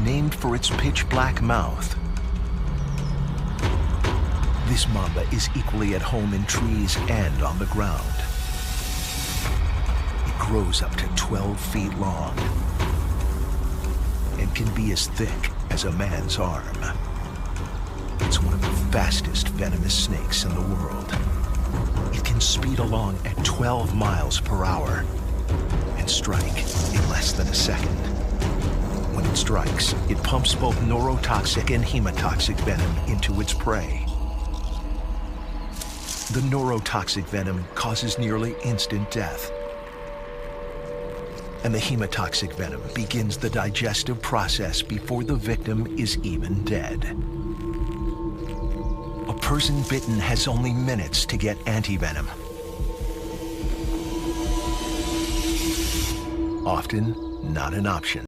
named for its pitch-black mouth. This mamba is equally at home in trees and on the ground. It grows up to 12 feet long and can be as thick as a man's arm. It's one of the fastest venomous snakes in the world. It can speed along at 12 miles per hour and strike in less than a second. When it strikes, it pumps both neurotoxic and hemotoxic venom into its prey. The neurotoxic venom causes nearly instant death, and the hemotoxic venom begins the digestive process before the victim is even dead. A person bitten has only minutes to get antivenom. Often, not an option.